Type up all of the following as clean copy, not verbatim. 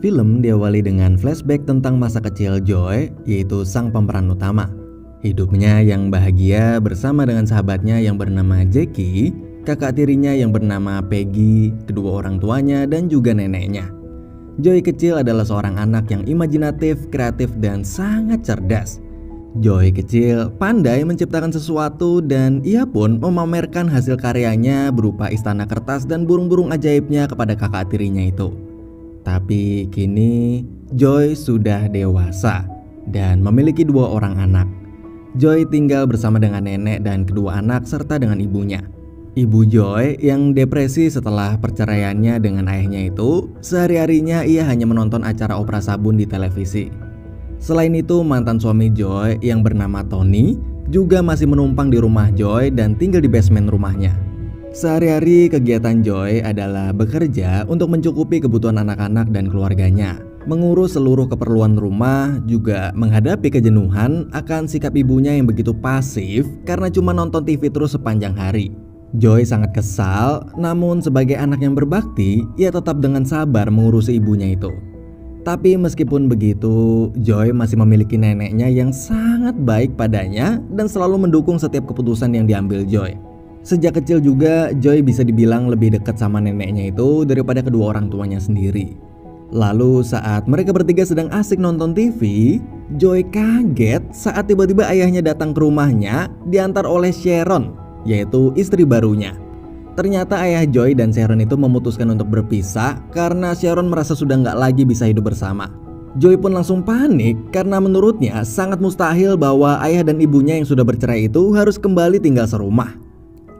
film diawali dengan flashback tentang masa kecil Joy, yaitu sang pemeran utama. Hidupnya yang bahagia bersama dengan sahabatnya yang bernama Jackie, kakak tirinya yang bernama Peggy, kedua orang tuanya dan juga neneknya. Joy kecil adalah seorang anak yang imajinatif, kreatif dan sangat cerdas. Joy kecil pandai menciptakan sesuatu dan ia pun memamerkan hasil karyanya berupa istana kertas dan burung-burung ajaibnya kepada kakak tirinya itu. Tapi kini Joy sudah dewasa dan memiliki dua orang anak. Joy tinggal bersama dengan nenek dan kedua anak serta dengan ibunya. Ibu Joy yang depresi setelah perceraiannya dengan ayahnya itu, sehari-harinya ia hanya menonton acara opera sabun di televisi. Selain itu, mantan suami Joy yang bernama Tony juga masih menumpang di rumah Joy dan tinggal di basement rumahnya. Sehari-hari kegiatan Joy adalah bekerja untuk mencukupi kebutuhan anak-anak dan keluarganya, mengurus seluruh keperluan rumah, juga menghadapi kejenuhan akan sikap ibunya yang begitu pasif karena cuma nonton TV terus sepanjang hari. Joy sangat kesal, namun sebagai anak yang berbakti, ia tetap dengan sabar mengurusi ibunya itu. Tapi meskipun begitu, Joy masih memiliki neneknya yang sangat baik padanya dan selalu mendukung setiap keputusan yang diambil Joy. Sejak kecil juga, Joy bisa dibilang lebih dekat sama neneknya itu daripada kedua orang tuanya sendiri. Lalu saat mereka bertiga sedang asik nonton TV, Joy kaget saat tiba-tiba ayahnya datang ke rumahnya diantar oleh Sharon, yaitu istri barunya. Ternyata ayah Joy dan Sharon itu memutuskan untuk berpisah karena Sharon merasa sudah nggak lagi bisa hidup bersama. Joy pun langsung panik karena menurutnya sangat mustahil bahwa ayah dan ibunya yang sudah bercerai itu harus kembali tinggal serumah.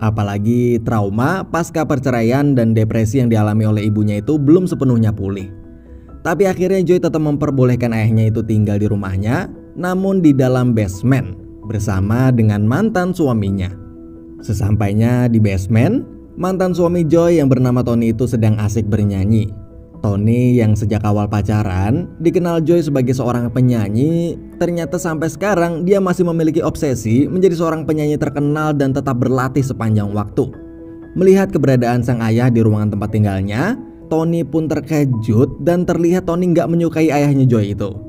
Apalagi trauma pasca perceraian dan depresi yang dialami oleh ibunya itu belum sepenuhnya pulih. Tapi akhirnya Joy tetap memperbolehkan ayahnya itu tinggal di rumahnya, namun di dalam basement bersama dengan mantan suaminya. Sesampainya di basement, mantan suami Joy yang bernama Tony itu sedang asik bernyanyi. Tony yang sejak awal pacaran dikenal Joy sebagai seorang penyanyi, ternyata sampai sekarang dia masih memiliki obsesi menjadi seorang penyanyi terkenal dan tetap berlatih sepanjang waktu. Melihat keberadaan sang ayah di ruangan tempat tinggalnya, Tony pun terkejut dan terlihat Tony nggak menyukai ayahnya Joy itu.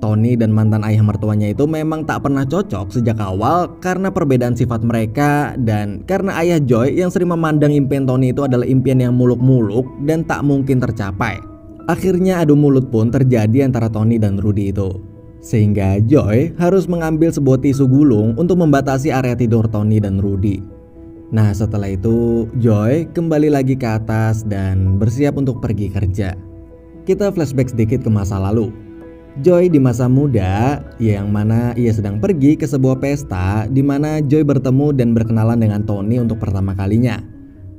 Tony dan mantan ayah mertuanya itu memang tak pernah cocok sejak awal karena perbedaan sifat mereka dan karena ayah Joy yang sering memandang impian Tony itu adalah impian yang muluk-muluk dan tak mungkin tercapai. Akhirnya adu mulut pun terjadi antara Tony dan Rudy itu. Sehingga Joy harus mengambil sebuah tisu gulung untuk membatasi area tidur Tony dan Rudy. Nah setelah itu Joy kembali lagi ke atas dan bersiap untuk pergi kerja. Kita flashback sedikit ke masa lalu. Joy di masa muda, yang mana ia sedang pergi ke sebuah pesta di mana Joy bertemu dan berkenalan dengan Tony untuk pertama kalinya.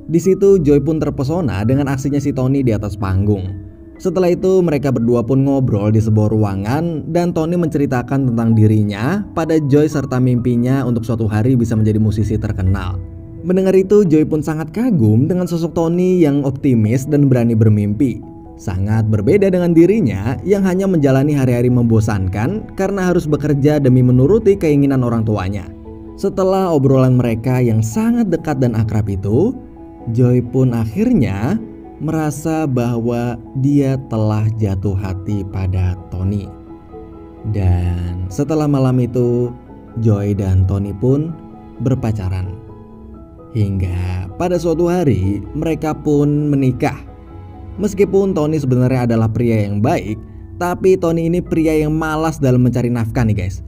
Di situ Joy pun terpesona dengan aksinya si Tony di atas panggung. Setelah itu mereka berdua pun ngobrol di sebuah ruangan dan Tony menceritakan tentang dirinya pada Joy serta mimpinya untuk suatu hari bisa menjadi musisi terkenal. Mendengar itu Joy pun sangat kagum dengan sosok Tony yang optimis dan berani bermimpi. Sangat berbeda dengan dirinya yang hanya menjalani hari-hari membosankan karena harus bekerja demi menuruti keinginan orang tuanya. Setelah obrolan mereka yang sangat dekat dan akrab itu, Joy pun akhirnya merasa bahwa dia telah jatuh hati pada Tony. Dan setelah malam itu, Joy dan Tony pun berpacaran. Hingga pada suatu hari mereka pun menikah. Meskipun Tony sebenarnya adalah pria yang baik, tapi Tony ini pria yang malas dalam mencari nafkah nih guys.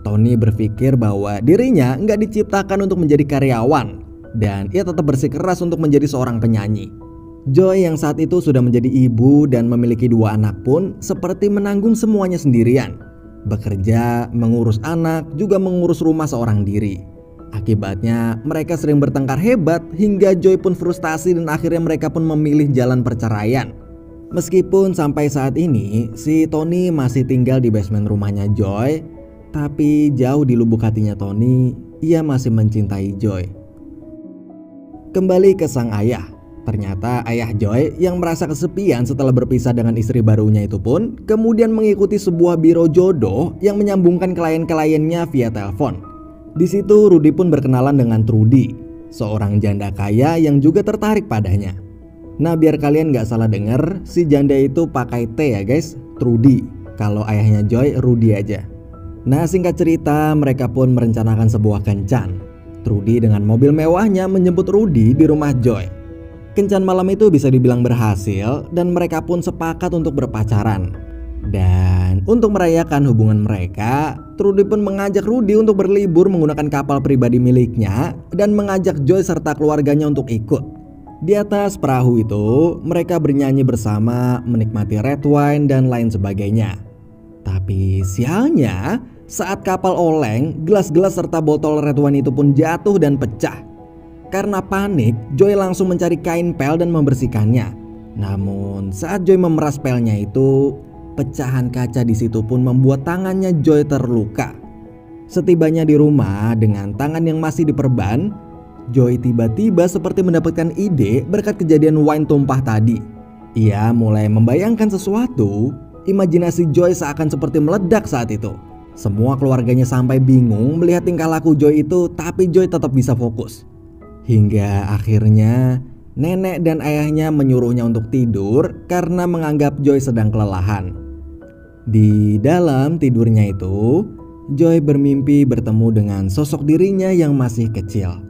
Tony berpikir bahwa dirinya nggak diciptakan untuk menjadi karyawan dan ia tetap bersikeras untuk menjadi seorang penyanyi. Joy yang saat itu sudah menjadi ibu dan memiliki dua anak pun seperti menanggung semuanya sendirian. Bekerja, mengurus anak, juga mengurus rumah seorang diri. Akibatnya mereka sering bertengkar hebat hingga Joy pun frustasi dan akhirnya mereka pun memilih jalan perceraian. Meskipun sampai saat ini si Tony masih tinggal di basement rumahnya Joy, tapi jauh di lubuk hatinya Tony, ia masih mencintai Joy. Kembali ke sang ayah. Ternyata ayah Joy yang merasa kesepian setelah berpisah dengan istri barunya itu pun kemudian mengikuti sebuah biro jodoh yang menyambungkan klien-kliennya via telepon. Di situ Rudy pun berkenalan dengan Trudy, seorang janda kaya yang juga tertarik padanya. Nah, biar kalian gak salah denger, si janda itu pakai T ya guys, Trudy. Kalau ayahnya Joy, Rudy aja. Nah, singkat cerita, mereka pun merencanakan sebuah kencan. Trudy dengan mobil mewahnya menjemput Rudy di rumah Joy. Kencan malam itu bisa dibilang berhasil dan mereka pun sepakat untuk berpacaran. Dan untuk merayakan hubungan mereka, Trudy pun mengajak Rudy untuk berlibur menggunakan kapal pribadi miliknya dan mengajak Joy serta keluarganya untuk ikut. Di atas perahu itu, mereka bernyanyi bersama, menikmati red wine dan lain sebagainya. Tapi sialnya, saat kapal oleng, gelas-gelas serta botol red wine itu pun jatuh dan pecah. Karena panik, Joy langsung mencari kain pel dan membersihkannya. Namun saat Joy memeras pelnya itu, pecahan kaca di situ pun membuat tangannya Joy terluka. Setibanya di rumah dengan tangan yang masih diperban, Joy tiba-tiba seperti mendapatkan ide berkat kejadian wine tumpah tadi. Ia mulai membayangkan sesuatu. Imajinasi Joy seakan seperti meledak saat itu. Semua keluarganya sampai bingung melihat tingkah laku Joy itu, tapi Joy tetap bisa fokus. Hingga akhirnya nenek dan ayahnya menyuruhnya untuk tidur karena menganggap Joy sedang kelelahan. Di dalam tidurnya itu, Joy bermimpi bertemu dengan sosok dirinya yang masih kecil.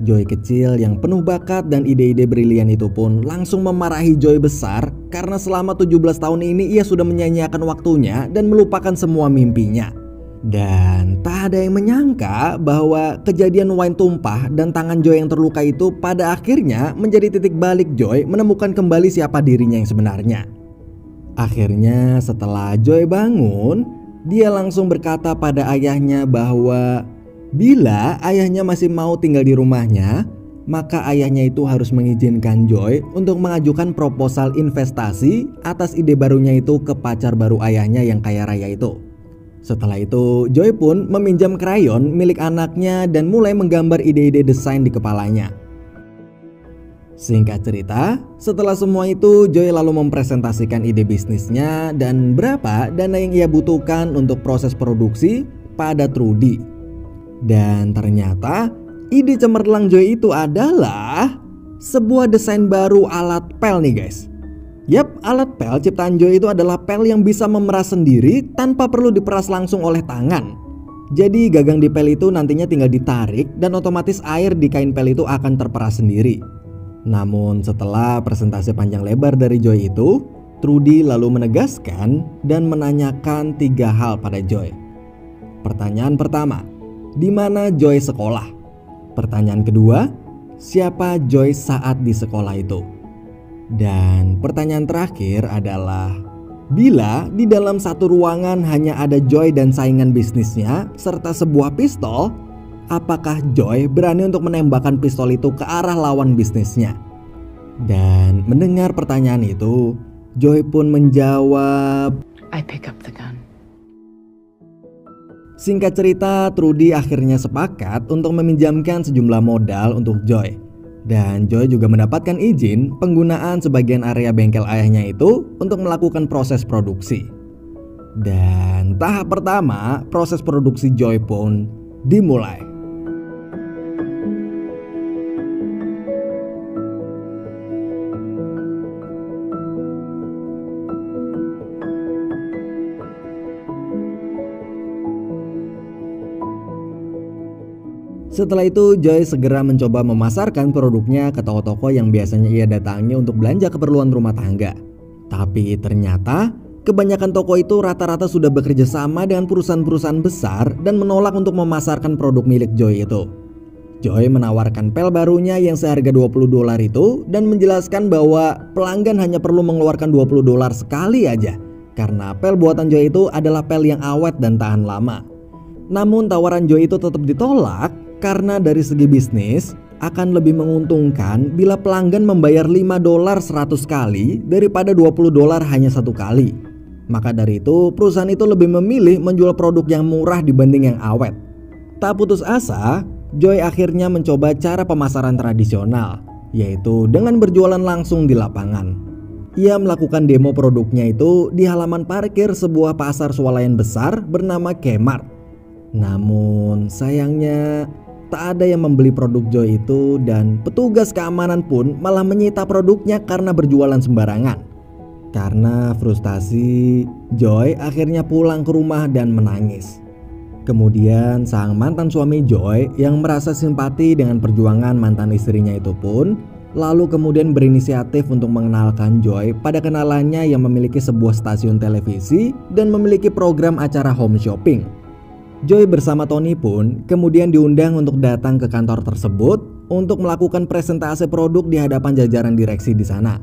Joy kecil yang penuh bakat dan ide-ide brilian itu pun langsung memarahi Joy besar karena selama 17 tahun ini ia sudah menyanyiakan waktunya dan melupakan semua mimpinya. Dan tak ada yang menyangka bahwa kejadian wine tumpah dan tangan Joy yang terluka itu pada akhirnya menjadi titik balik Joy menemukan kembali siapa dirinya yang sebenarnya. Akhirnya setelah Joy bangun, dia langsung berkata pada ayahnya bahwa bila ayahnya masih mau tinggal di rumahnya, maka ayahnya itu harus mengizinkan Joy untuk mengajukan proposal investasi atas ide barunya itu ke pacar baru ayahnya yang kaya raya itu. Setelah itu, Joy pun meminjam krayon milik anaknya dan mulai menggambar ide-ide desain di kepalanya. Singkat cerita, setelah semua itu Joy lalu mempresentasikan ide bisnisnya dan berapa dana yang ia butuhkan untuk proses produksi pada Trudy. Dan ternyata ide cemerlang Joy itu adalah sebuah desain baru alat pel nih guys. Yap, alat pel ciptaan Joy itu adalah pel yang bisa memeras sendiri tanpa perlu diperas langsung oleh tangan. Jadi gagang di pel itu nantinya tinggal ditarik dan otomatis air di kain pel itu akan terperas sendiri. Namun setelah presentasi panjang lebar dari Joy itu, Trudy lalu menegaskan dan menanyakan 3 hal pada Joy. Pertanyaan pertama, di mana Joy sekolah? Pertanyaan kedua, siapa Joy saat di sekolah itu? Dan pertanyaan terakhir adalah, bila di dalam satu ruangan hanya ada Joy dan saingan bisnisnya serta sebuah pistol, apakah Joy berani untuk menembakkan pistol itu ke arah lawan bisnisnya? Dan mendengar pertanyaan itu, Joy pun menjawab, I pick up the gun. Singkat cerita, Trudy akhirnya sepakat untuk meminjamkan sejumlah modal untuk Joy. Dan Joy juga mendapatkan izin penggunaan sebagian area bengkel ayahnya itu untuk melakukan proses produksi. Dan tahap pertama, proses produksi Joy pun dimulai. Setelah itu Joy segera mencoba memasarkan produknya ke toko-toko yang biasanya ia datangi untuk belanja keperluan rumah tangga. Tapi ternyata kebanyakan toko itu rata-rata sudah bekerja sama dengan perusahaan-perusahaan besar dan menolak untuk memasarkan produk milik Joy itu. Joy menawarkan pel barunya yang seharga $20 itu dan menjelaskan bahwa pelanggan hanya perlu mengeluarkan $20 sekali aja karena pel buatan Joy itu adalah pel yang awet dan tahan lama. Namun tawaran Joy itu tetap ditolak karena dari segi bisnis akan lebih menguntungkan bila pelanggan membayar $5 100 kali daripada $20 hanya 1 kali. Maka dari itu perusahaan itu lebih memilih menjual produk yang murah dibanding yang awet. Tak putus asa, Joy akhirnya mencoba cara pemasaran tradisional, yaitu dengan berjualan langsung di lapangan. Ia melakukan demo produknya itu di halaman parkir sebuah pasar swalayan besar bernama Kmart. Namun sayangnya tak ada yang membeli produk Joy itu dan petugas keamanan pun malah menyita produknya karena berjualan sembarangan. Karena frustasi, Joy akhirnya pulang ke rumah dan menangis. Kemudian sang mantan suami Joy yang merasa simpati dengan perjuangan mantan istrinya itu pun lalu kemudian berinisiatif untuk mengenalkan Joy pada kenalannya yang memiliki sebuah stasiun televisi dan memiliki program acara home shopping. Joy bersama Tony pun kemudian diundang untuk datang ke kantor tersebut untuk melakukan presentasi produk di hadapan jajaran direksi di sana.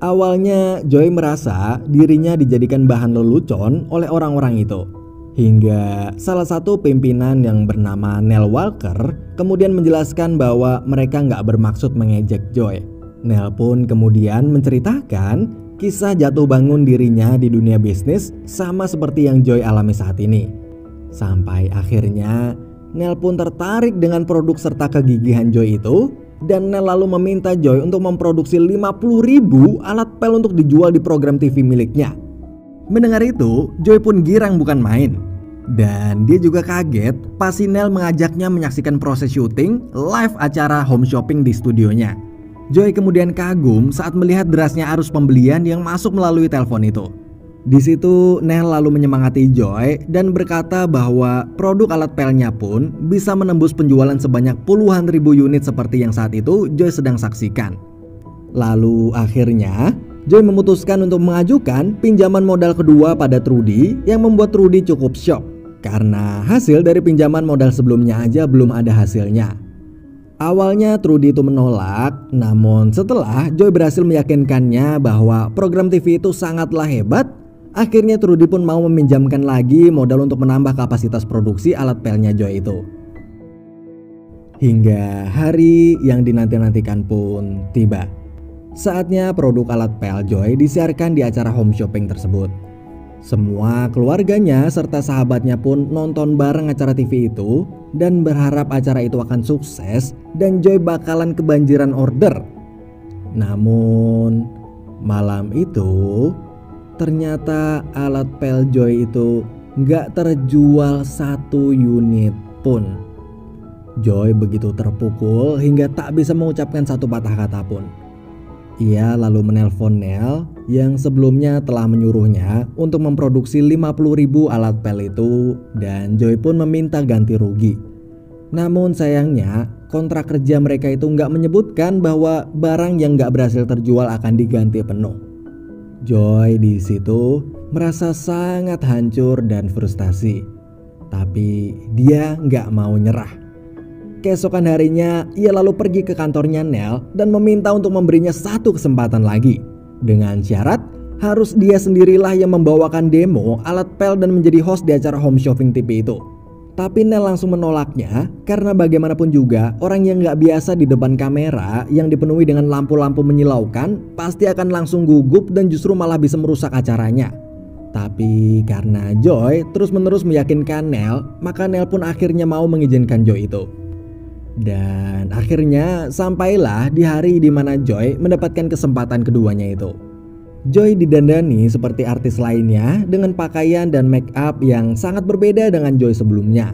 Awalnya Joy merasa dirinya dijadikan bahan lelucon oleh orang-orang itu. Hingga salah satu pimpinan yang bernama Nell Walker kemudian menjelaskan bahwa mereka nggak bermaksud mengejek Joy. Nell pun kemudian menceritakan kisah jatuh bangun dirinya di dunia bisnis sama seperti yang Joy alami saat ini. Sampai akhirnya Nell pun tertarik dengan produk serta kegigihan Joy itu dan Nell lalu meminta Joy untuk memproduksi 50.000 alat pel untuk dijual di program TV miliknya. Mendengar itu, Joy pun girang bukan main. Dan dia juga kaget pas Nell mengajaknya menyaksikan proses syuting live acara home shopping di studionya. Joy kemudian kagum saat melihat derasnya arus pembelian yang masuk melalui telepon itu. Di situ Nell lalu menyemangati Joy dan berkata bahwa produk alat pelnya pun bisa menembus penjualan sebanyak puluhan ribu unit seperti yang saat itu Joy sedang saksikan. Lalu akhirnya Joy memutuskan untuk mengajukan pinjaman modal kedua pada Trudy yang membuat Trudy cukup syok karena hasil dari pinjaman modal sebelumnya aja belum ada hasilnya. Awalnya Trudy itu menolak, namun setelah Joy berhasil meyakinkannya bahwa program TV itu sangatlah hebat, akhirnya Trudy pun mau meminjamkan lagi modal untuk menambah kapasitas produksi alat pelnya Joy itu. Hingga hari yang dinanti-nantikan pun tiba. Saatnya produk alat pel Joy disiarkan di acara home shopping tersebut. Semua keluarganya serta sahabatnya pun nonton bareng acara TV itu dan berharap acara itu akan sukses dan Joy bakalan kebanjiran order. Namun malam itu ternyata alat pel Joy itu gak terjual satu unit pun. Joy begitu terpukul hingga tak bisa mengucapkan satu patah kata pun. Ia lalu menelpon Nell yang sebelumnya telah menyuruhnya untuk memproduksi 50.000 alat pel itu dan Joy pun meminta ganti rugi. Namun sayangnya kontrak kerja mereka itu nggak menyebutkan bahwa barang yang nggak berhasil terjual akan diganti penuh. Joy di situ merasa sangat hancur dan frustasi, tapi dia nggak mau nyerah. Keesokan harinya, ia lalu pergi ke kantornya Nell dan meminta untuk memberinya satu kesempatan lagi. Dengan syarat, harus dia sendirilah yang membawakan demo alat pel dan menjadi host di acara home shopping TV itu. Tapi Nell langsung menolaknya karena bagaimanapun juga orang yang gak biasa di depan kamera yang dipenuhi dengan lampu-lampu menyilaukan pasti akan langsung gugup dan justru malah bisa merusak acaranya. Tapi karena Joy terus-menerus meyakinkan Nell, maka Nell pun akhirnya mau mengizinkan Joy itu. Dan akhirnya sampailah di hari di mana Joy mendapatkan kesempatan keduanya itu. Joy didandani seperti artis lainnya dengan pakaian dan make up yang sangat berbeda dengan Joy sebelumnya.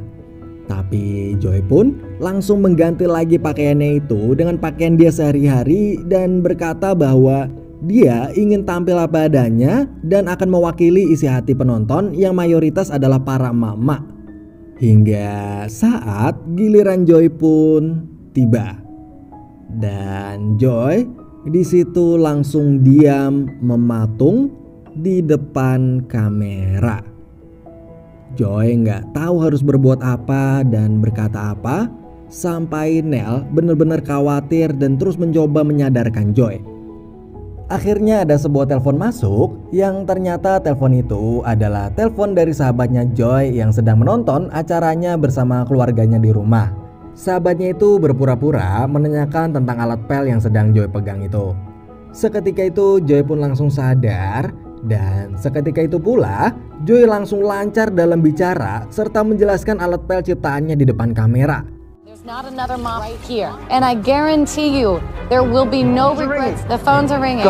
Tapi Joy pun langsung mengganti lagi pakaiannya itu dengan pakaian dia sehari-hari dan berkata bahwa dia ingin tampil apa adanya dan akan mewakili isi hati penonton yang mayoritas adalah para emak-emak. Hingga saat giliran Joy pun tiba. Dan Joy di situ langsung diam mematung di depan kamera. Joy nggak tahu harus berbuat apa dan berkata apa sampai Nell benar-benar khawatir dan terus mencoba menyadarkan Joy. Akhirnya ada sebuah telepon masuk yang ternyata telepon itu adalah telepon dari sahabatnya Joy yang sedang menonton acaranya bersama keluarganya di rumah. Sahabatnya itu berpura-pura menanyakan tentang alat pel yang sedang Joy pegang itu. Seketika itu Joy pun langsung sadar dan seketika itu pula Joy langsung lancar dalam bicara serta menjelaskan alat pel ciptaannya di depan kamera. Not another mop right here. And I guarantee you, there will be no regrets. The phones are ringing.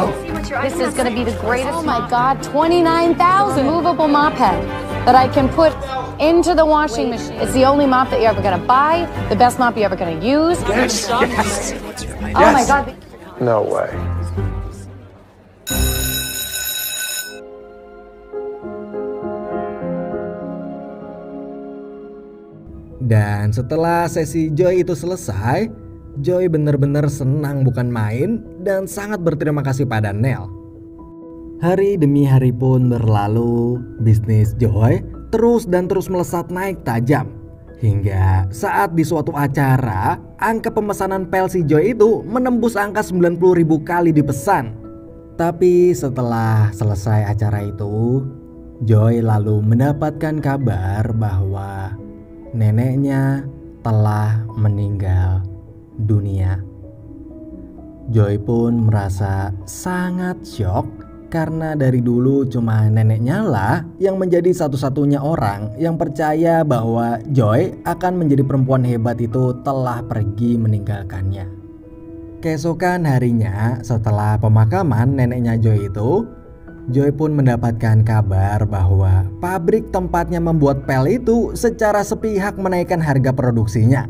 This is going to be the greatest. Oh my God, 29,000 movable mop head that I can put into the washing machine. It's the only mop that you're ever gonna buy, the best mop you're ever gonna use. Yes. Oh my God. No way. Dan setelah sesi Joy itu selesai, Joy benar-benar senang bukan main dan sangat berterima kasih pada Nell. Hari demi hari pun berlalu, bisnis Joy terus dan terus melesat naik tajam. Hingga saat di suatu acara, angka pemesanan pel si Joy itu menembus angka 90.000 kali dipesan. Tapi setelah selesai acara itu, Joy lalu mendapatkan kabar bahwa neneknya telah meninggal dunia. Joy pun merasa sangat syok karena dari dulu cuma neneknya lah yang menjadi satu-satunya orang yang percaya bahwa Joy akan menjadi perempuan hebat itu telah pergi meninggalkannya. Keesokan harinya setelah pemakaman neneknya Joy itu, Joy pun mendapatkan kabar bahwa pabrik tempatnya membuat pel itu secara sepihak menaikkan harga produksinya.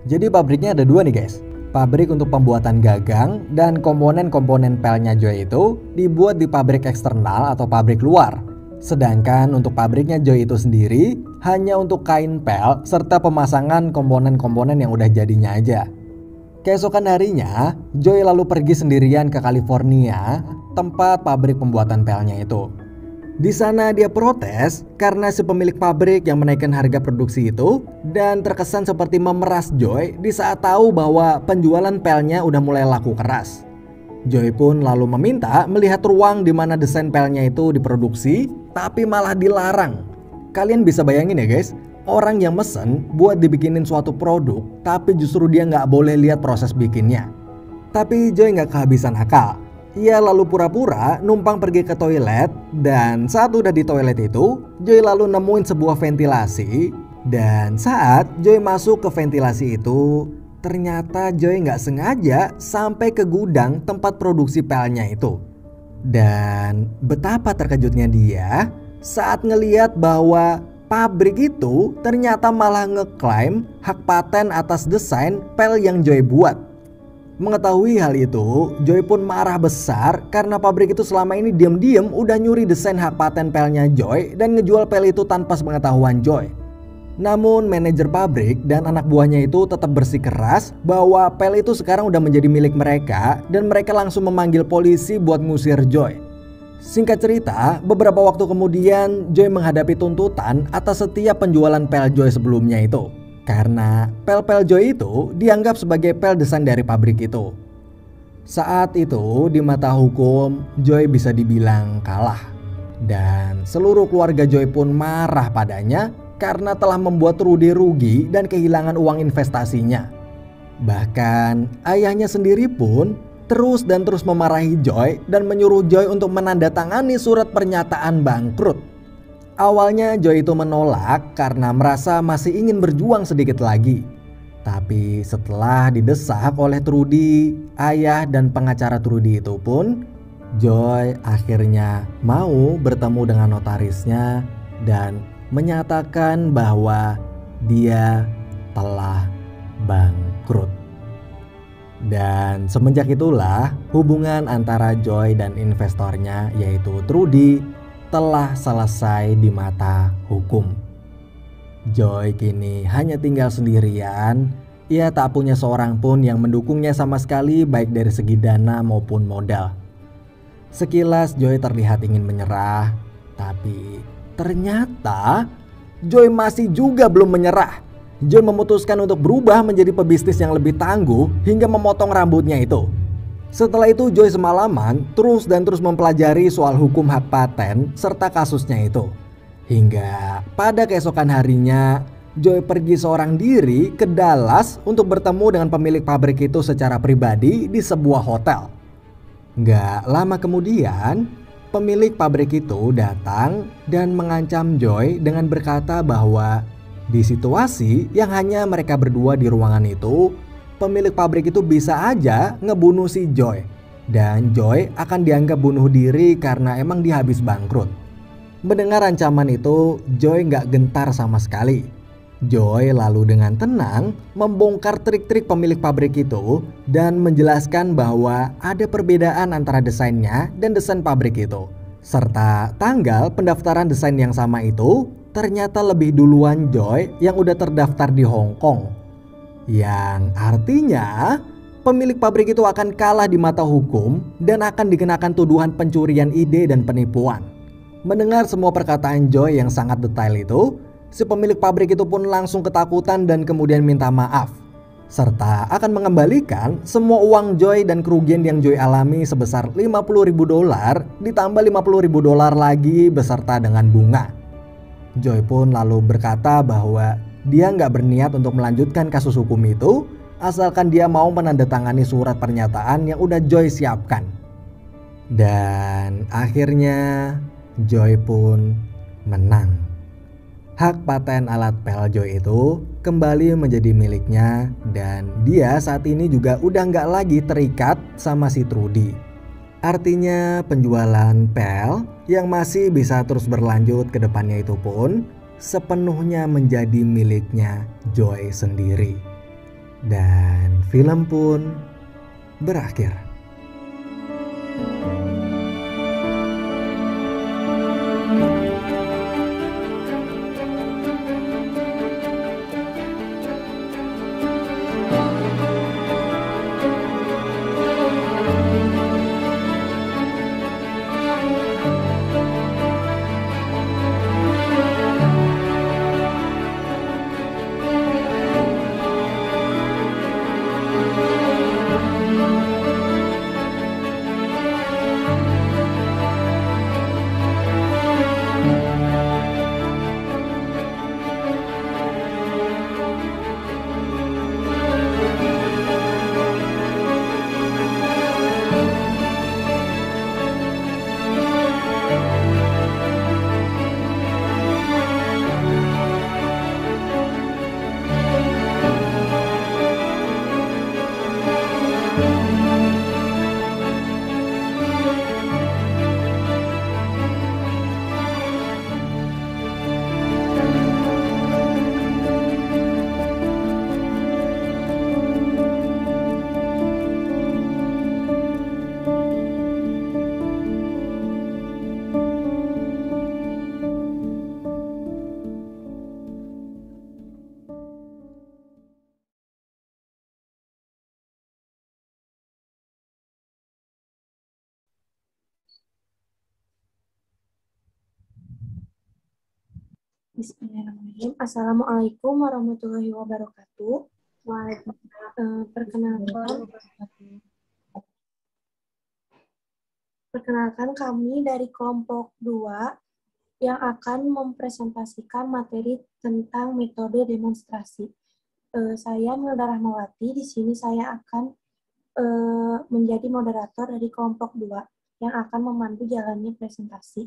Jadi pabriknya ada dua nih guys. Pabrik untuk pembuatan gagang dan komponen-komponen pelnya Joy itu dibuat di pabrik eksternal atau pabrik luar. Sedangkan untuk pabriknya Joy itu sendiri hanya untuk kain pel serta pemasangan komponen-komponen yang udah jadinya aja. Keesokan harinya, Joy lalu pergi sendirian ke California, tempat pabrik pembuatan pelnya itu. Di sana dia protes karena si pemilik pabrik yang menaikkan harga produksi itu dan terkesan seperti memeras Joy di saat tahu bahwa penjualan pelnya udah mulai laku keras. Joy pun lalu meminta melihat ruang di mana desain pelnya itu diproduksi, tapi malah dilarang. Kalian bisa bayangin ya guys, orang yang mesen buat dibikinin suatu produk, tapi justru dia nggak boleh lihat proses bikinnya. Tapi Joy nggak kehabisan akal. Ia lalu pura-pura numpang pergi ke toilet, dan saat udah di toilet itu, Joy lalu nemuin sebuah ventilasi. Dan saat Joy masuk ke ventilasi itu, ternyata Joy nggak sengaja sampai ke gudang tempat produksi pelnya itu. Dan betapa terkejutnya dia saat ngeliat bahwa pabrik itu ternyata malah ngeklaim hak paten atas desain pel yang Joy buat. Mengetahui hal itu, Joy pun marah besar karena pabrik itu selama ini diam-diam udah nyuri desain hak paten pelnya Joy dan ngejual pel itu tanpa sepengetahuan Joy. Namun manajer pabrik dan anak buahnya itu tetap bersikeras bahwa pel itu sekarang udah menjadi milik mereka dan mereka langsung memanggil polisi buat ngusir Joy. Singkat cerita, beberapa waktu kemudian Joy menghadapi tuntutan atas setiap penjualan pel Joy sebelumnya itu. Karena pel-pel Joy itu dianggap sebagai pel desain dari pabrik itu. Saat itu di mata hukum, Joy bisa dibilang kalah. Dan seluruh keluarga Joy pun marah padanya karena telah membuat Rudy rugi dan kehilangan uang investasinya. Bahkan ayahnya sendiri pun terus dan terus memarahi Joy dan menyuruh Joy untuk menandatangani surat pernyataan bangkrut. Awalnya Joy itu menolak karena merasa masih ingin berjuang sedikit lagi. Tapi setelah didesak oleh Trudy, ayah dan pengacara Trudy itu pun, Joy akhirnya mau bertemu dengan notarisnya dan menyatakan bahwa dia telah bangkrut. Dan semenjak itulah hubungan antara Joy dan investornya yaitu Trudy telah selesai di mata hukum. Joy kini hanya tinggal sendirian. Ia tak punya seorang pun yang mendukungnya sama sekali baik dari segi dana maupun modal. Sekilas Joy terlihat ingin menyerah, tapi ternyata Joy masih juga belum menyerah. Joy memutuskan untuk berubah menjadi pebisnis yang lebih tangguh hingga memotong rambutnya itu. Setelah itu Joy semalaman terus dan terus mempelajari soal hukum hak paten serta kasusnya itu. Hingga pada keesokan harinya Joy pergi seorang diri ke Dallas untuk bertemu dengan pemilik pabrik itu secara pribadi di sebuah hotel. Gak lama kemudian pemilik pabrik itu datang dan mengancam Joy dengan berkata bahwa di situasi yang hanya mereka berdua di ruangan itu, pemilik pabrik itu bisa aja ngebunuh si Joy. Dan Joy akan dianggap bunuh diri karena emang dia habis bangkrut. Mendengar ancaman itu, Joy nggak gentar sama sekali. Joy lalu dengan tenang membongkar trik-trik pemilik pabrik itu dan menjelaskan bahwa ada perbedaan antara desainnya dan desain pabrik itu. Serta tanggal pendaftaran desain yang sama itu ternyata lebih duluan Joy yang udah terdaftar di Hong Kong. Yang artinya pemilik pabrik itu akan kalah di mata hukum dan akan dikenakan tuduhan pencurian ide dan penipuan. Mendengar semua perkataan Joy yang sangat detail itu, si pemilik pabrik itu pun langsung ketakutan dan kemudian minta maaf. Serta akan mengembalikan semua uang Joy dan kerugian yang Joy alami sebesar $50.000 ditambah $50.000 lagi beserta dengan bunga. Joy pun lalu berkata bahwa dia nggak berniat untuk melanjutkan kasus hukum itu asalkan dia mau menandatangani surat pernyataan yang udah Joy siapkan. Dan akhirnya Joy pun menang. Hak paten alat pel Joy itu kembali menjadi miliknya dan dia saat ini juga udah nggak lagi terikat sama si Trudy. Artinya penjualan pel yang masih bisa terus berlanjut ke depannya itu pun sepenuhnya menjadi miliknya Joy sendiri. Dan film pun berakhir. Bismillahirrahmanirrahim. Assalamualaikum warahmatullahi wabarakatuh. Perkenalkan kami dari kelompok 2 yang akan mempresentasikan materi tentang metode demonstrasi. Saya Milda Rahmawati. Di sini saya akan menjadi moderator dari kelompok 2 yang akan memandu jalannya presentasi.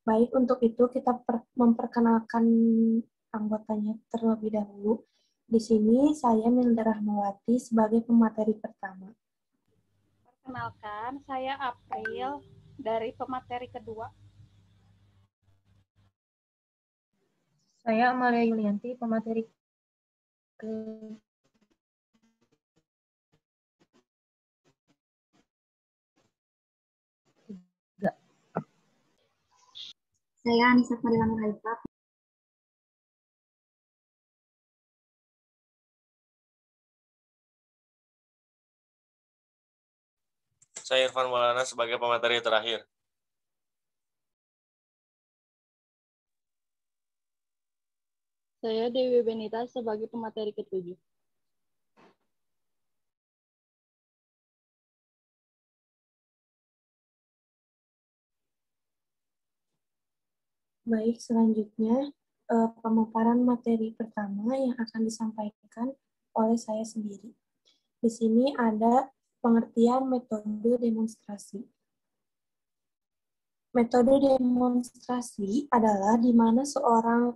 Baik, untuk itu kita memperkenalkan anggotanya terlebih dahulu. Di sini saya Milda Rahmawati sebagai pemateri pertama. Perkenalkan, saya April dari pemateri kedua. Saya Amalia Yulianti, pemateri ke Saya Anissa Fadila Nurhaita. Saya Irfan Maulana sebagai pemateri terakhir. Saya Dewi Benita sebagai pemateri ketujuh. Baik, selanjutnya pemaparan materi pertama yang akan disampaikan oleh saya sendiri. Di sini ada pengertian metode demonstrasi. Metode demonstrasi adalah di mana seorang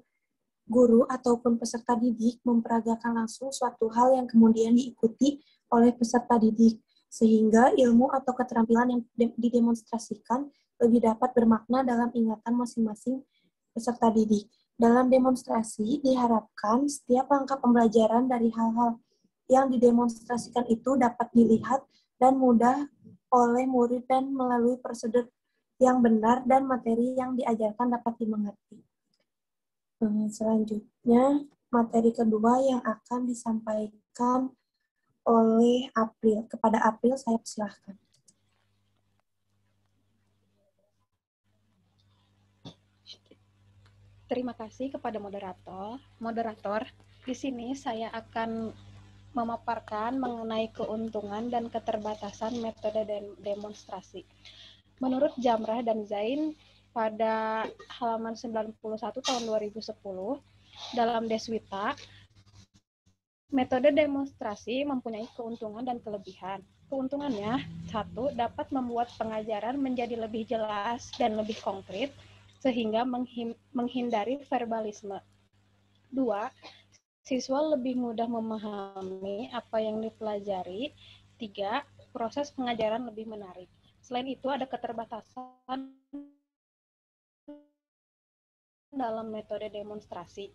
guru ataupun peserta didik memperagakan langsung suatu hal yang kemudian diikuti oleh peserta didik, sehingga ilmu atau keterampilan yang didemonstrasikan lebih dapat bermakna dalam ingatan masing-masing peserta didik. Dalam demonstrasi, diharapkan setiap langkah pembelajaran dari hal-hal yang didemonstrasikan itu dapat dilihat dan mudah oleh murid dan melalui prosedur yang benar dan materi yang diajarkan dapat dimengerti. Selanjutnya, materi kedua yang akan disampaikan oleh April. Kepada April, saya persilahkan. Terima kasih kepada moderator. Di sini saya akan memaparkan mengenai keuntungan dan keterbatasan metode demonstrasi. Menurut Jamrah dan Zain, pada halaman 91 tahun 2010, dalam Deswita, metode demonstrasi mempunyai keuntungan dan kelebihan. Keuntungannya, 1. Dapat membuat pengajaran menjadi lebih jelas dan lebih konkret, sehingga menghindari verbalisme. 2. Siswa lebih mudah memahami apa yang dipelajari. 3. Proses pengajaran lebih menarik. Selain itu, ada keterbatasan dalam metode demonstrasi.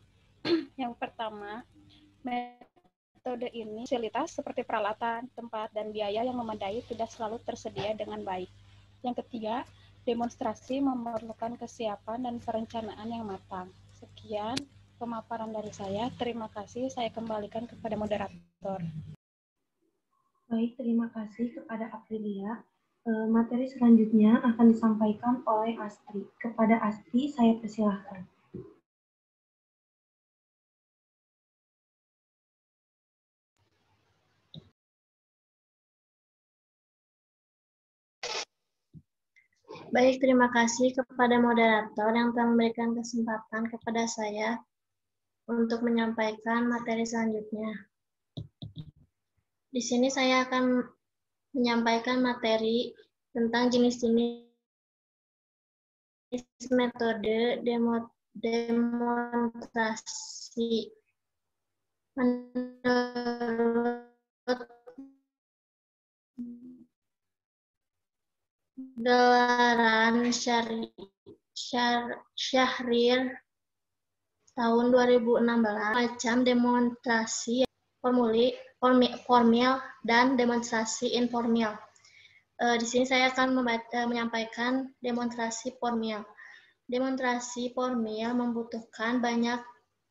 Yang pertama, metode ini fasilitas seperti peralatan, tempat, dan biaya yang memadai tidak selalu tersedia dengan baik. Yang ketiga, demonstrasi memerlukan kesiapan dan perencanaan yang matang. Sekian pemaparan dari saya. Terima kasih. Saya kembalikan kepada moderator. Baik, terima kasih kepada Aprilia. Materi selanjutnya akan disampaikan oleh Astri. Kepada Astri, saya persilahkan. Baik, terima kasih kepada moderator yang telah memberikan kesempatan kepada saya untuk menyampaikan materi selanjutnya. Di sini saya akan menyampaikan materi tentang jenis-jenis metode demonstrasi. Menurut gelaran Syahrir tahun 2016, macam demonstrasi formil dan demonstrasi informal. Di sini saya akan menyampaikan demonstrasi formil. Demonstrasi formil membutuhkan banyak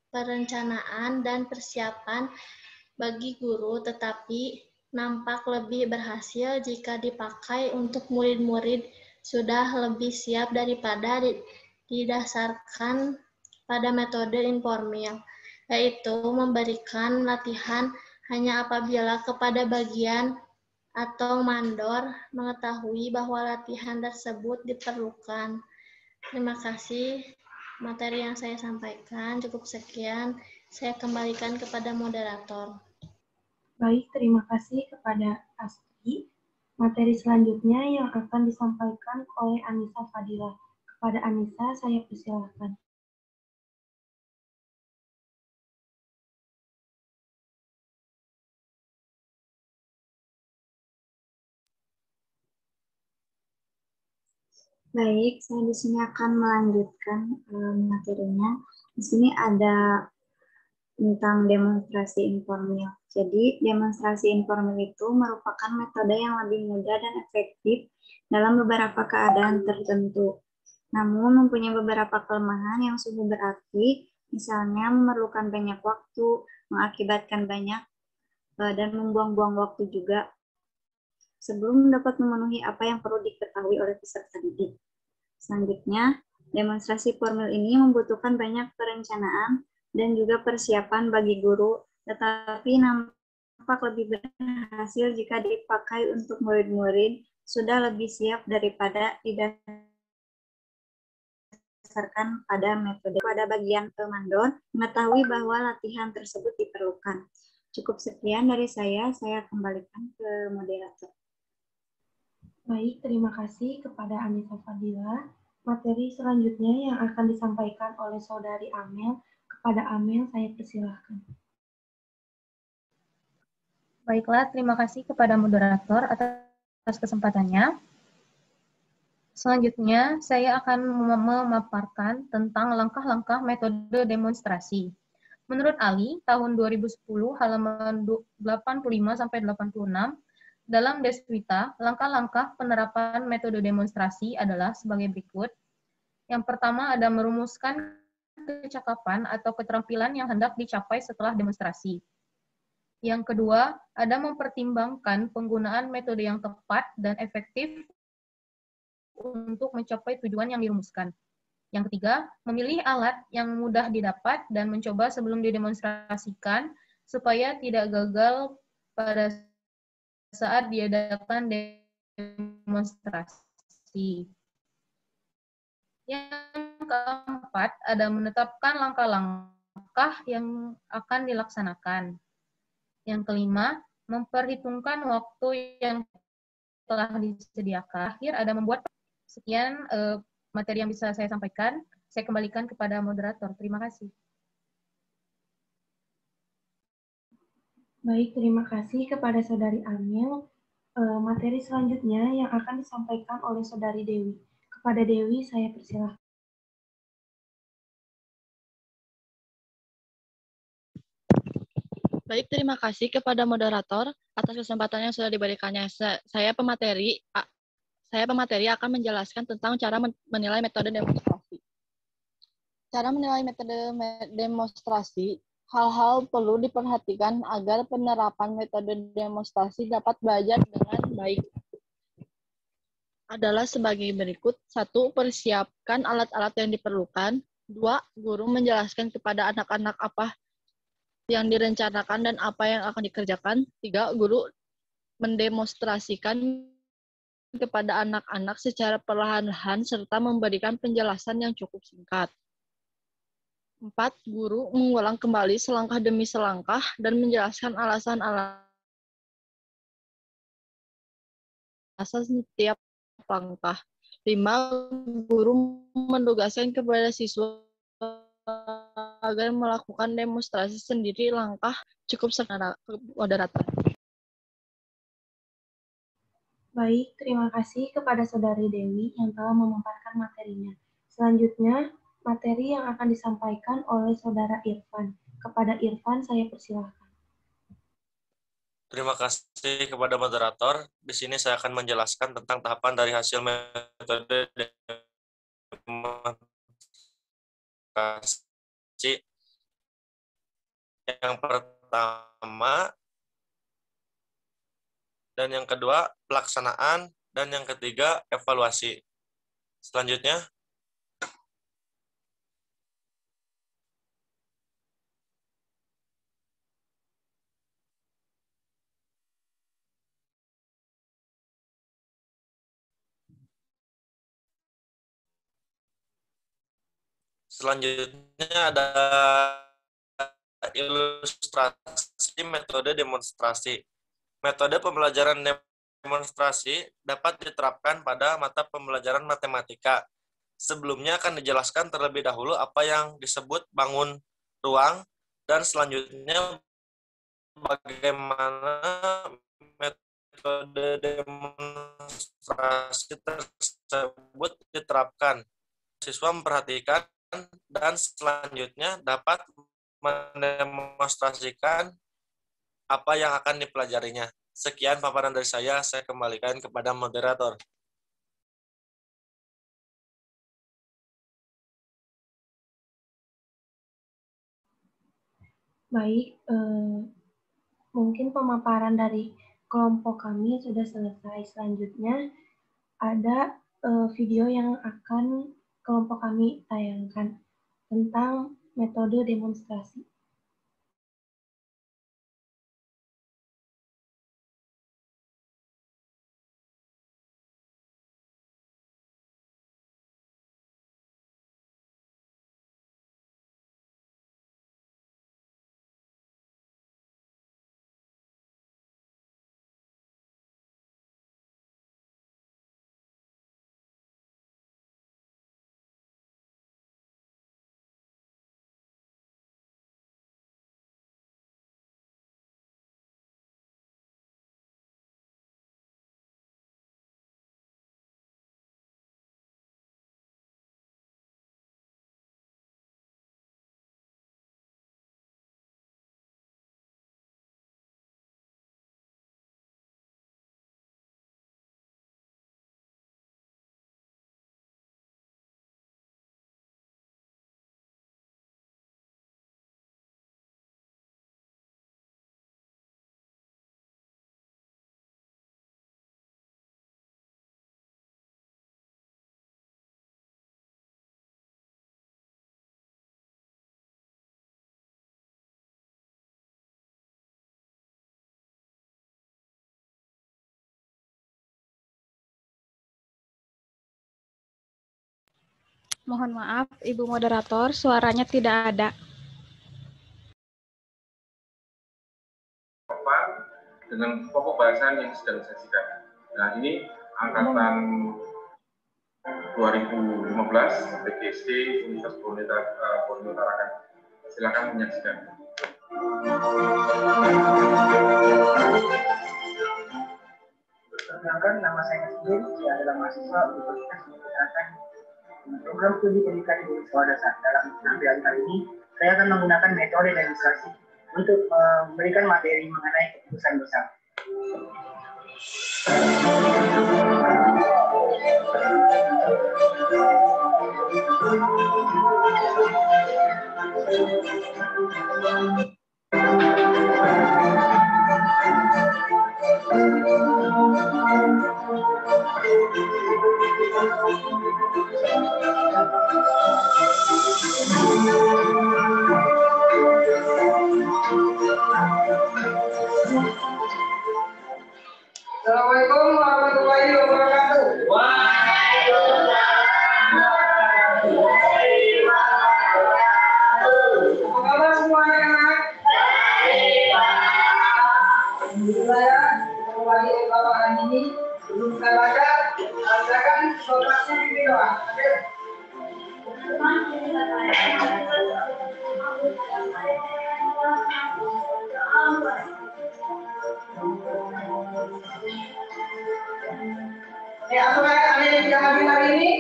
perencanaan dan persiapan bagi guru, tetapi nampak lebih berhasil jika dipakai untuk murid-murid sudah lebih siap daripada didasarkan pada metode informal, yaitu memberikan latihan hanya apabila kepada bagian atau mandor mengetahui bahwa latihan tersebut diperlukan. Terima kasih. Materi yang saya sampaikan cukup sekian. Saya kembalikan kepada moderator. Baik, terima kasih kepada Astri. Materi selanjutnya yang akan disampaikan oleh Anissa Fadila. Kepada Anissa, saya persilahkan. Baik, saya di sini akan melanjutkan materinya. Di sini ada tentang demonstrasi informal. Jadi, demonstrasi informal itu merupakan metode yang lebih mudah dan efektif dalam beberapa keadaan tertentu. Namun, mempunyai beberapa kelemahan yang sungguh berarti, misalnya memerlukan banyak waktu, mengakibatkan banyak, dan membuang-buang waktu juga, sebelum dapat memenuhi apa yang perlu diketahui oleh peserta didik. Selanjutnya, demonstrasi formal ini membutuhkan banyak perencanaan dan juga persiapan bagi guru, tetapi nampak lebih berhasil jika dipakai untuk murid-murid sudah lebih siap daripada didasarkan pada metode. Pada bagian mandor, mengetahui bahwa latihan tersebut diperlukan. Cukup sekian dari saya kembalikan ke moderator. Baik, terima kasih kepada Anissa Fadila. Materi selanjutnya yang akan disampaikan oleh Saudari Amel. Kepada Amel, saya persilahkan. Baiklah, terima kasih kepada moderator atas kesempatannya. Selanjutnya, saya akan memaparkan tentang langkah-langkah metode demonstrasi. Menurut Ali, tahun 2010, halaman 85-86, dalam Deswita, langkah-langkah penerapan metode demonstrasi adalah sebagai berikut. Yang pertama ada merumuskan kecakapan atau keterampilan yang hendak dicapai setelah demonstrasi. Yang kedua, ada mempertimbangkan penggunaan metode yang tepat dan efektif untuk mencapai tujuan yang dirumuskan. Yang ketiga, memilih alat yang mudah didapat dan mencoba sebelum didemonstrasikan supaya tidak gagal pada saat diadakan demonstrasi. Yang keempat, ada menetapkan langkah-langkah yang akan dilaksanakan. Yang kelima, memperhitungkan waktu yang telah disediakan. Akhir ada membuat. Sekian materi yang bisa saya sampaikan. Saya kembalikan kepada moderator. Terima kasih. Baik, terima kasih kepada Saudari Amel. Materi selanjutnya yang akan disampaikan oleh Saudari Dewi. Kepada Dewi, saya persilahkan. Baik, terima kasih kepada moderator atas kesempatan yang sudah diberikannya. Saya pemateri akan menjelaskan tentang cara menilai metode demonstrasi. Cara menilai metode demonstrasi, hal-hal perlu diperhatikan agar penerapan metode demonstrasi dapat belajar dengan baik. Adalah sebagai berikut. 1. Persiapkan alat-alat yang diperlukan. 2. Guru menjelaskan kepada anak-anak apa yang direncanakan dan apa yang akan dikerjakan. 3. Guru mendemonstrasikan kepada anak-anak secara perlahan-lahan serta memberikan penjelasan yang cukup singkat. 4. Guru mengulang kembali selangkah demi selangkah dan menjelaskan alasan-alasan setiap langkah. 5. Guru menugaskan kepada siswa agar melakukan demonstrasi sendiri langkah cukup secara moderator. Baik, terima kasih kepada Saudari Dewi yang telah memaparkan materinya. Selanjutnya, materi yang akan disampaikan oleh Saudara Irfan. Kepada Irfan, saya persilahkan. Terima kasih kepada moderator. Di sini saya akan menjelaskan tentang tahapan dari hasil metode demonstrasi. Yang pertama dan yang kedua pelaksanaan dan yang ketiga evaluasi. Selanjutnya ada ilustrasi metode demonstrasi. Metode pembelajaran demonstrasi dapat diterapkan pada mata pembelajaran matematika. Sebelumnya akan dijelaskan terlebih dahulu apa yang disebut bangun ruang dan selanjutnya bagaimana metode demonstrasi tersebut diterapkan. Siswa memperhatikan dan selanjutnya dapat mendemonstrasikan apa yang akan dipelajarinya. Sekian paparan dari saya kembalikan kepada moderator. Baik, mungkin pemaparan dari kelompok kami sudah selesai. Selanjutnya ada video yang akan kelompok kami tayangkan tentang metode demonstrasi. Mohon maaf, Ibu Moderator, suaranya tidak ada. Dengan pokok bahasan yang sedang disajikan. Nah, ini angkatan 2015 PGSD Universitas Borneo Tarakan. Silakan menyaksikan. Perkenalkan, nama saya Nasir, saya adalah mahasiswa Universitas Tarakan. Program studi pendidikan di sekolah dasar. Dalam penampilan kali ini, saya akan menggunakan metode demonstrasi untuk memberikan materi mengenai keputusan bersama. Assalamualaikum warahmatullahi wabarakatuh. Apa kabar semuanya? Alhamdulillah ya, kita mulai pelajaran ini. Sebelum kita baca, bacakan soalnya di doa. Apa ada yang tidak hadir hari ini?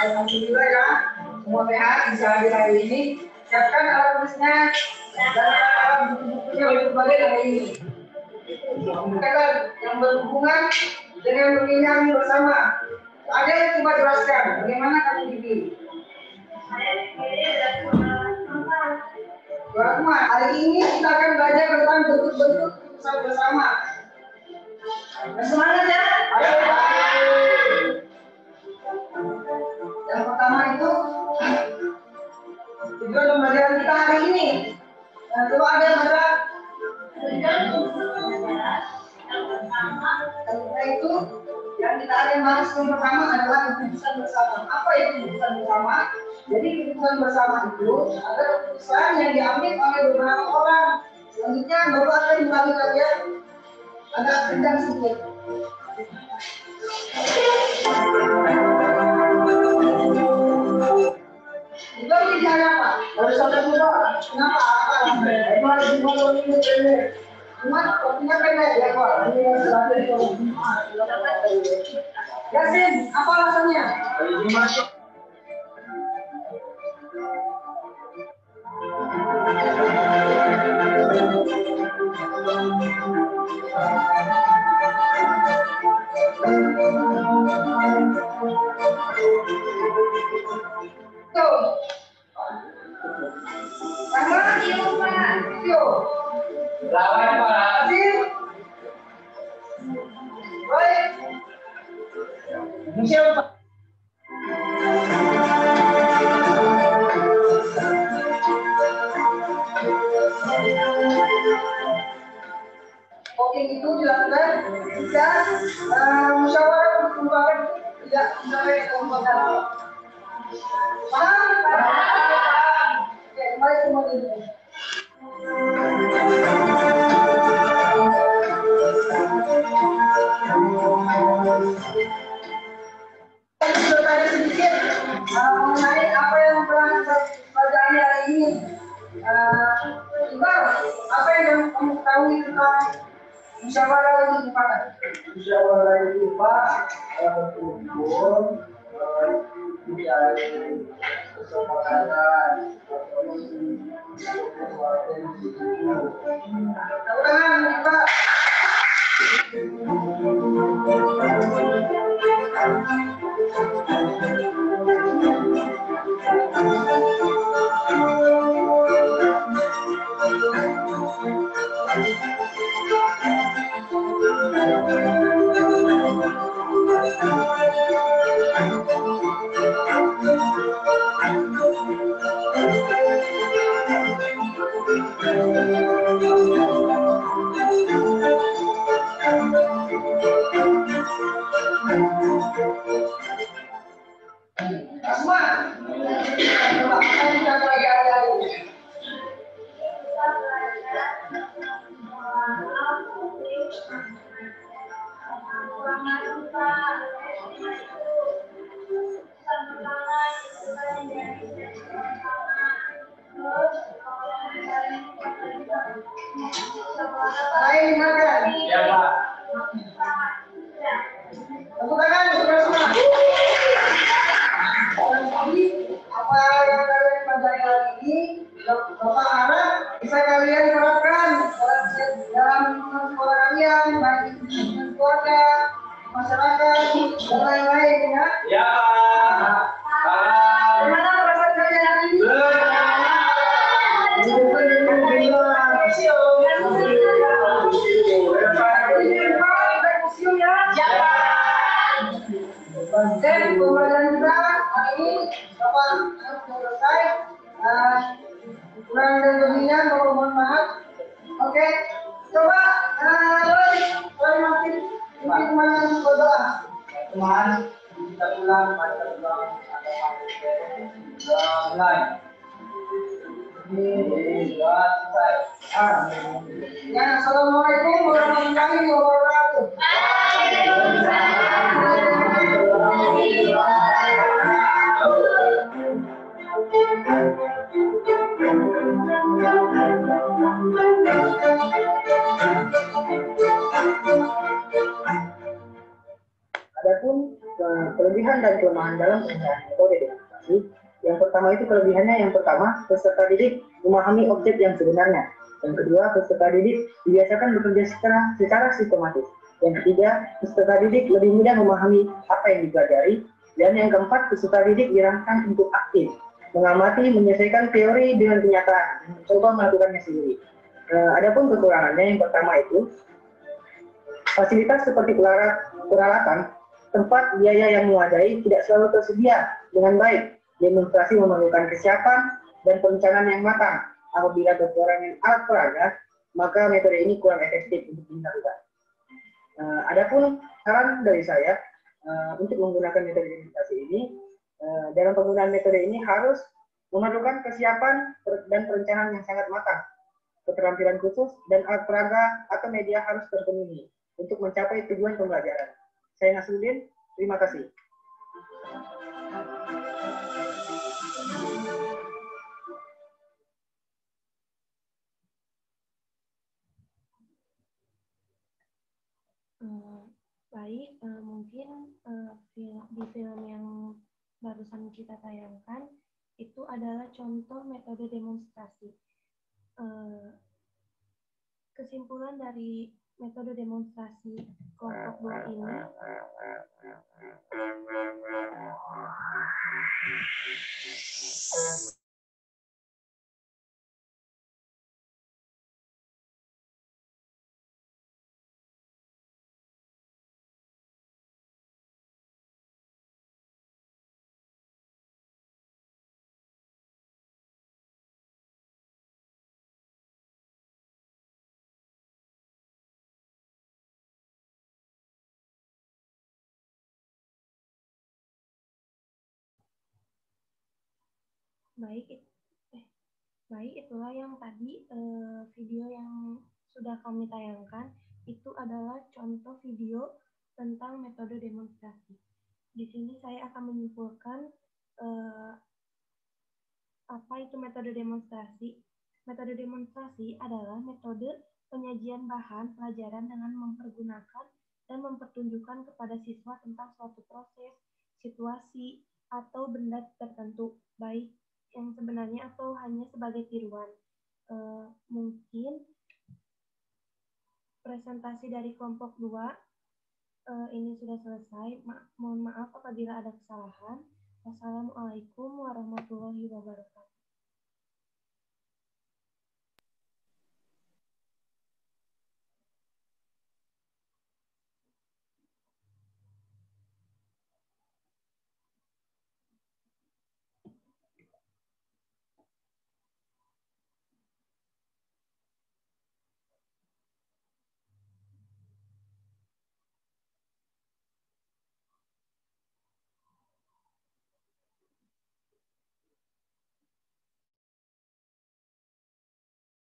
Alhamdulillah ya, semua sehat bisa hadir hari ini. Siapkan alat tulisnya dan alat buku-bukunya untuk belajar hari ini. Kata yang berhubungan dengan pemilihan bersama. Ada yang coba jelaskan bagaimana kamu dipilih? Hari ini kita akan belajar tentang bentuk-bentuk keputusan bersama. Semangat ya. Yang pertama itu tujuan pembelajaran kita hari ini. Coba ada yang baca. Karena itu yang kita akan bahas yang pertama adalah keputusan bersama. Apa itu keputusan bersama? Jadi keputusan bersama itu adalah keputusan yang diambil oleh beberapa orang. Selanjutnya baru akan dibagi kalian agak kencang sedikit. Itu bicara apa? Dari saudara muda. Kenapa? Itu harus dimulai ini. Cuma waktunya pendek ya Pak. Yasin, apa alasannya? Lawan Pak. Baik. Michelle Pak. Oke, itu dilakukan jika musyawarah merupakan tidak sampai kelompoknya. Paham? Oke, kembali semua dulu. Bertanya sedikit mengenai apa yang telah pelajari hari ini. Iqbal, apa yang kamu ketahui tentang musyawarah itu mufakat? Musyawarah itu Pak berkumpul mencari kesepakatan Pak. Coba, saya bisa lagi ada ini. Baik, makan. Ya, Pak. Tepuk tangan, saudara-saudara. Dan tadi apa yang kalian pelajari hari ini, Bapak harap bisa kalian terapkan dalam sekolah kalian, baik di keluarga, masyarakat, dan lain-lain ya. Ya, Pak. Gimana perasaan kalian hari ini? Dan pembelajaran kita hari ini Bapak sudah selesai. Kurang dan lebihnya mohon maaf. Oke, coba Roy makin berdoa. Tuhan, kita pulang pada pulang mulai. Ya, assalamualaikum warahmatullahi wabarakatuh. Adapun kelebihan dan kelemahan dalam penggunaan metode demonstrasi, yang pertama itu kelebihannya yang pertama, peserta didik memahami objek yang sebenarnya. Yang kedua, peserta didik dibiasakan bekerja secara sistematis. Yang ketiga, peserta didik lebih mudah memahami apa yang dipelajari. Dan yang keempat, peserta didik dirangsang untuk aktif, mengamati, menyelesaikan teori dengan kenyataan, dan mencoba melakukannya sendiri. Adapun kekurangannya yang pertama itu, fasilitas seperti peralatan, tempat, biaya yang memadai tidak selalu tersedia dengan baik. Demonstrasi memerlukan kesiapan dan perencanaan yang matang. Apabila kekurangan alat peraga, maka metode ini kurang efektif untuk dilakukan. Adapun saran dari saya untuk menggunakan metode demonstrasi ini, dalam penggunaan metode ini harus memerlukan kesiapan dan perencanaan yang sangat matang. Keterampilan khusus dan alat peraga atau media harus terpenuhi untuk mencapai tujuan pembelajaran. Saya Nasruddin, terima kasih. Baik, mungkin di film yang barusan kita tayangkan itu adalah contoh metode demonstrasi. Kesimpulan dari metode demonstrasi kelompok 2 ini baik, itulah yang tadi video yang sudah kami tayangkan itu adalah contoh video tentang metode demonstrasi. Di sini saya akan menyimpulkan apa itu metode demonstrasi. Metode demonstrasi adalah metode penyajian bahan pelajaran dengan mempergunakan dan mempertunjukkan kepada siswa tentang suatu proses, situasi, atau benda tertentu, baik yang sebenarnya atau hanya sebagai tiruan. Mungkin presentasi dari kelompok 2 ini sudah selesai. Mohon maaf apabila ada kesalahan. Wassalamualaikum warahmatullahi wabarakatuh.